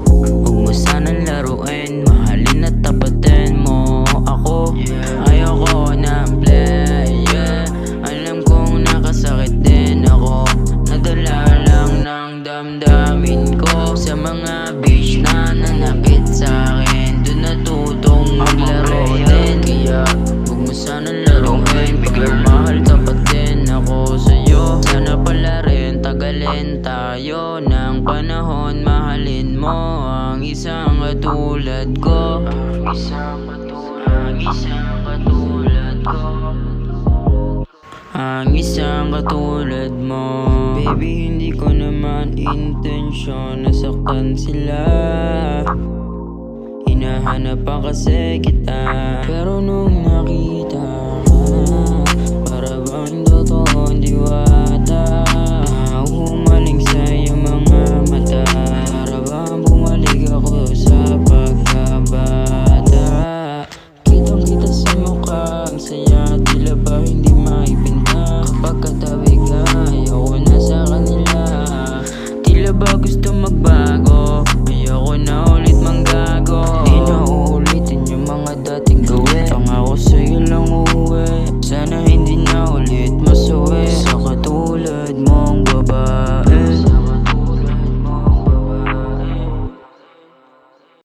Huwag mo sanang laruin, mahalin at tapatin mo ako. Ayoko ng play, yeah. Alam kong nakasakit din ako, nadala lang ng damdamin ko sa mga bitch na nanakit sa'kin. Doon natutong maglaro din. Kaya huwag mo sanang laruin, pagmamahal tapat din ako sa'yo. Sana pala rin tagalin tayo ng panahon, mahalin mo ang isang katulad ko. Ang isang katulad mo. Baby, hindi ko naman intensyon na saktan sila. Hinahanap pa kasi kita, pero nung nakita